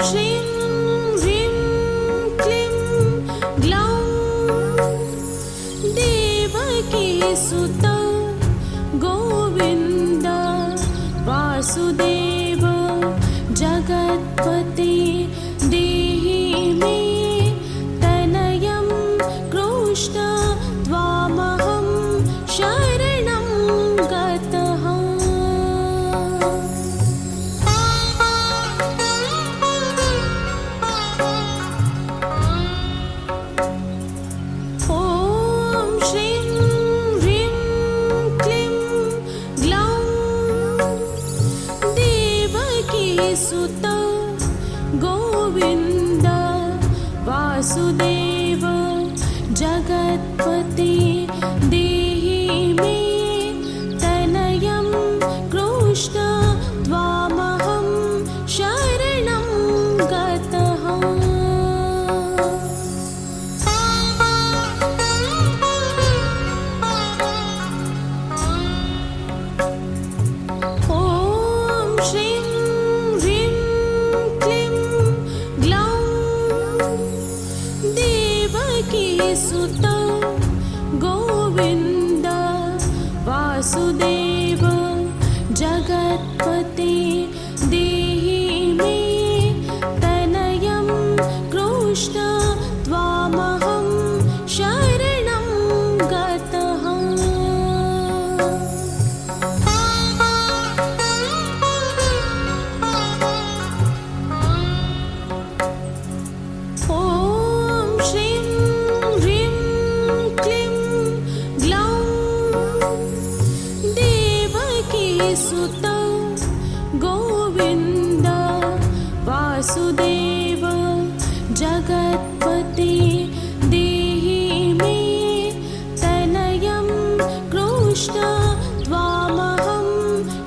श्रीं ह्रीं क्लीं ग्लौं देवकीसुतं गोविन्द वासुदेव जगत्पते देहि मे तनयं कृष्ण त्वामहं शरणं गतः। ॐ श्रीं ह्रीं क्लीं ग्लौं देवकीसुतं गोविन्द वासुदेव जगत्पते देहि मे तनयं कृष्ण त्वामहं शरणं गतः। ॐ श्रीं ह्रीं क्लीं ग्लौं देवकीसुतं गोविन्द वासुदेव जगत्पते देहि मे तनयं कृष्ण त्वामहं शरणं गतः। ॐ श्रीं ह्रीं क्लीं ग्लौं देवकीसुतं गोविन्द वासुदेव जगत्पते देहि मे तनयं कृष्ण त्वामहं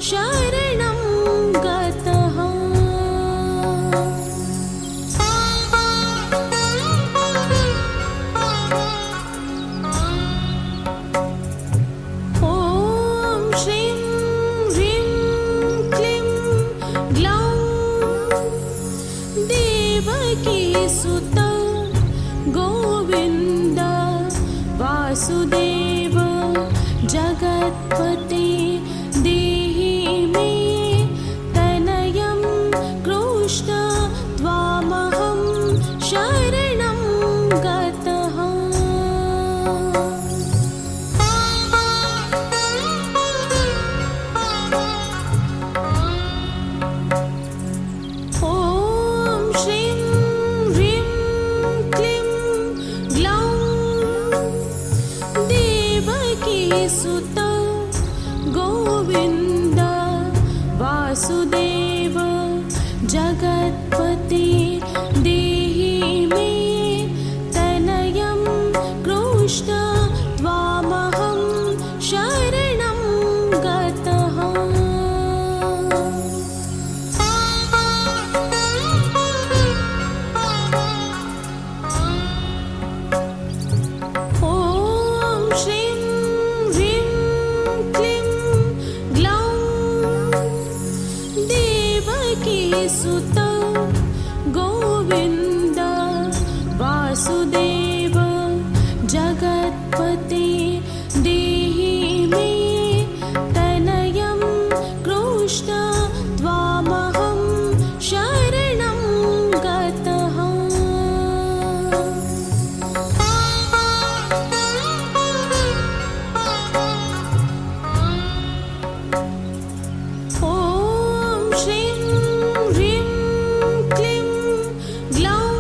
शरणं गतः। ॐ श्रीं ह्रीं क्लीं ग्लौं देवकीसुतं गोविन्द वासुदेव जगत्पते देहि मे तनयं कृष्ण त्वामहं शरणं गतः। ॐ श्रीं ह्रीं क्लीं ग्लौं देवकीसुतं गोविन्द वासुदेव जगत्पते देहि मे तनयं कृष्ण त्वामहं शरणं गतः। ॐ श्रीं ह्रीं क्लीं ग्लौं देवकीसुतं गोविन्द वासुदेव जगत्पते देहि मे तनयं कृष्ण त्वामहं शरणं गतः। ॐ श्रीं ह्रीं क्लीं ग्लौं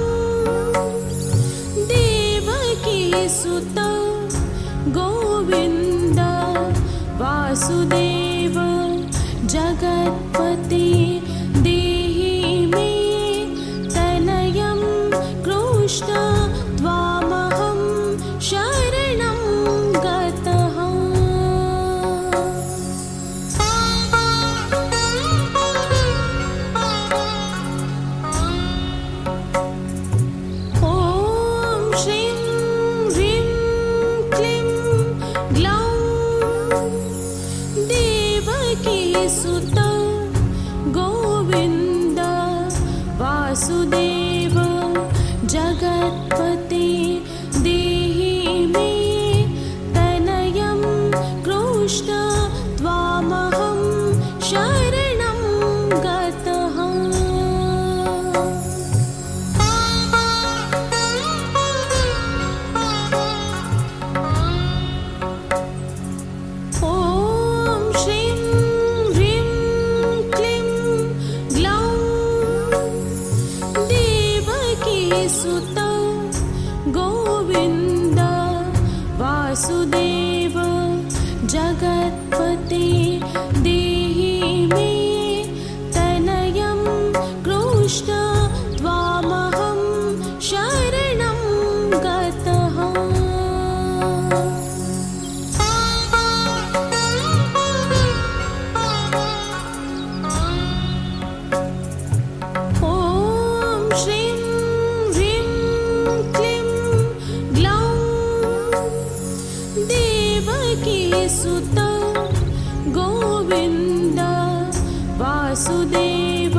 देवकीसुतं गोविन्द वासुदेव जगत्पते देहि मे तनयं कृष्ण त्वामहं शरणं गतः। ॐ श्रीं ह्रीं क्लीं ग्लौं देवकीसुतं गोविन्द वासुदेव जगत्पते देहि मे तनयं कृष्ण त्वामहं शरणं गतः। ॐ श्रीं ह्रीं क्लीं ग्लौं देवकीसुत गोविन्द वासुदेव जगत्पते देहि मे तनयं कृष्ण त्वामहं शरणं गतः। ॐ श्रीं ह्रीं क्लीं ग्लौं देवकीसुत गोविन्द वासुदेव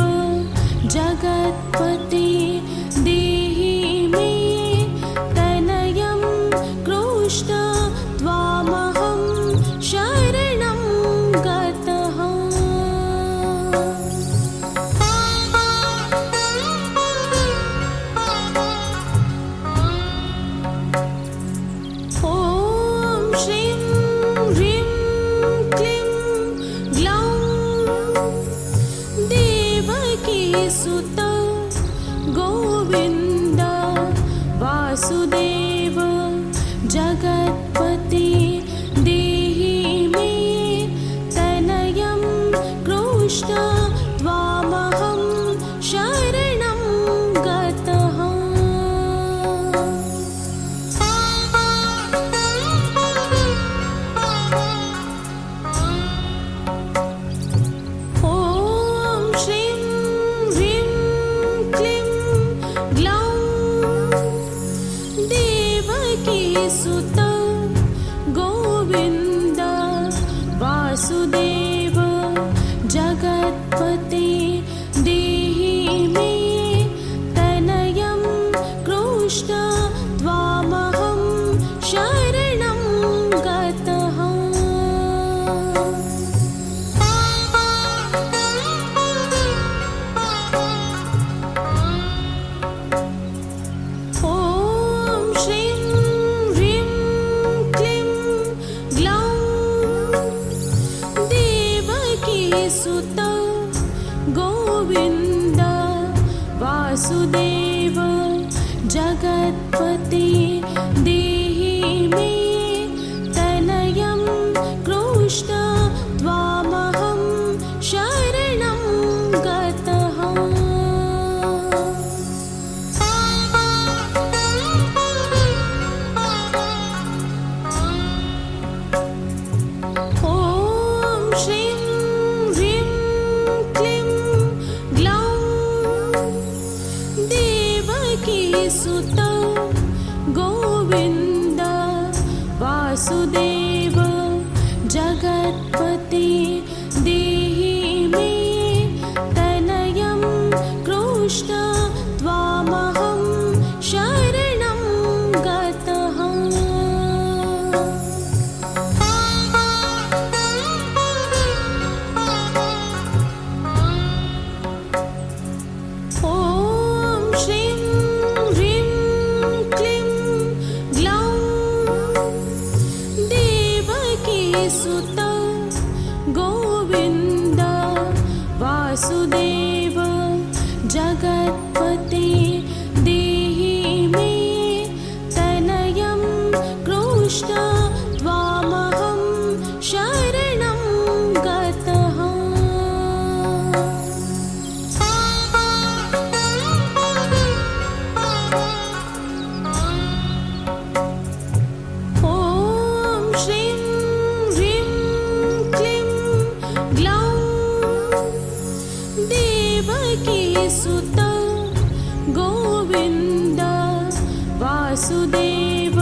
जगत्पते देहि मे तनयं कृष्ण त्वामहं शरणं गतः। ॐ श्रीं ह्रीं क्लीं ग्लौं देवकीसुत गोविन्द वासुदेव जगत्पते देहि मे तनयं कृष्ण त्वामहं शरणं गतः। ॐ श्रीं ह्रीं क्लीं ग्लौं देवकीसुत गोविन्द वासुदेव जगत्पते देहि मे तनयं कृष्ण त्वामहं शरणं गतः। ॐ श्रीं ह्रीं क्लीं ग्लौं देवकीसुत गोविन्द वासुदेव जगत्पते देहि मे तनयं कृष्ण त्वामहं शरणं गतः। ॐ श्रीं ह्रीं क्लीं ग्लौं देवकीसुत गोविन्द वासुदेव जगत्पते देहि मे तनयं कृष्ण त्वामहं शरणं गतः। ॐ श्रीं ह्रीं क्लीं ग्लौं देवकीसुत गोविन्द वासुदेव जगत्पते देहि मे तनयं कृष्ण त्वामहं शरणं गतः। ॐ श्रीं ह्रीं क्लीं ग्लौं देवकीसुत गोविन्द वासुदेव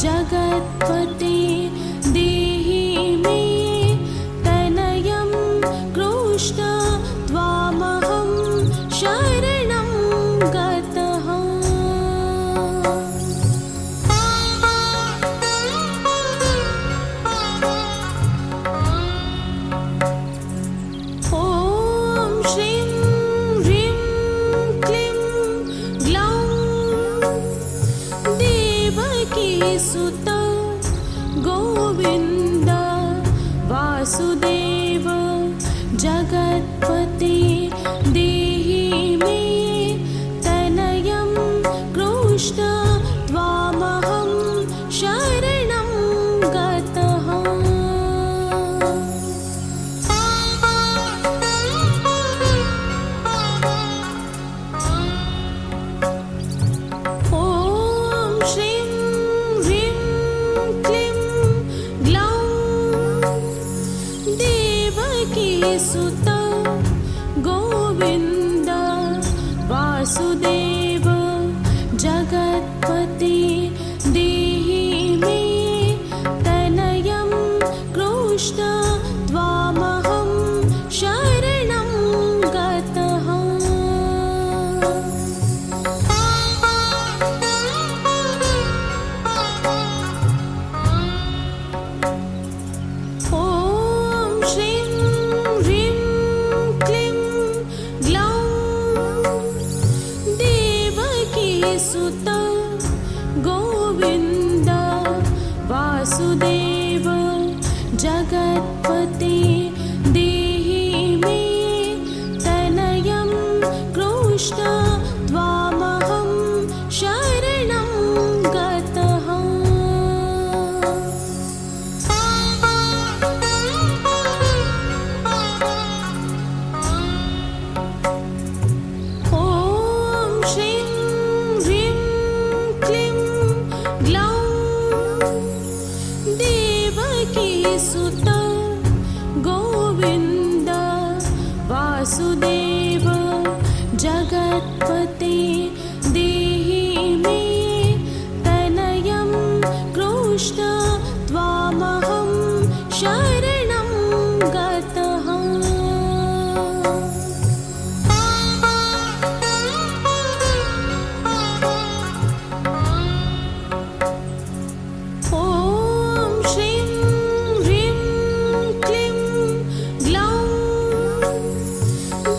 जगत्पते देहि मे तनयं कृष्ण त्वामहं शरणं श्रीं ह्रीं क्लीं ग्लौं देवकीसुत गोविन्द वासुदेव जगत्पते देहि मे तनयं कृष्ण त्वामहं शरणं गतः। ॐ श्रीं ह्रीं क्लीं ग्लौं देवकीसुत गोविन्द वासुदेव जगत्पते देहि मे तनयं कृष्ण त्वामहं शरणं गतः। ॐ श्रीं ह्रीं क्लीं ग्लौं देवकीसुत गोविन्द वासुदेव जगत्पते देहि मे तनयं कृष्ण त्वामहं शरणं गतः। ॐ श्रीं ह्रीं क्लीं ग्लौं देवकीसुत गोविन्द वासुदेव जगत्पते देहि मे तनयं कृष्ण त्वामहं शरणं गतः। ॐ श्रीं ह्रीं क्लीं ग्लौं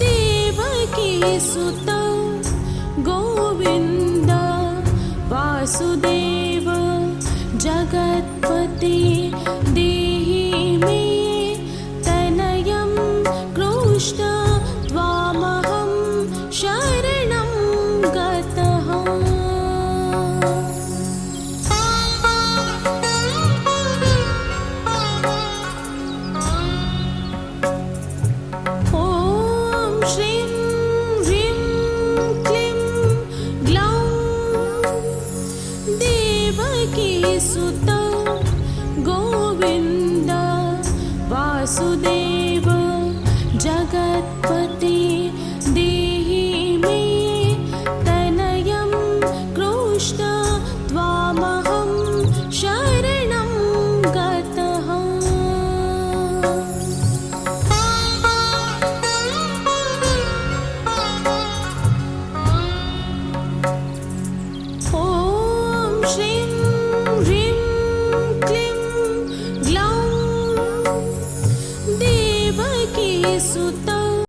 देवकीसुत गोविन्द वासुदेव जगत्पते देहि मे तनयं कृष्ण त्वामहं शरणं गतः। ॐ श्रीं ह्रीं क्लीं ग्लौं देवकीसुत गोविन्द वासुदेव जगत्पते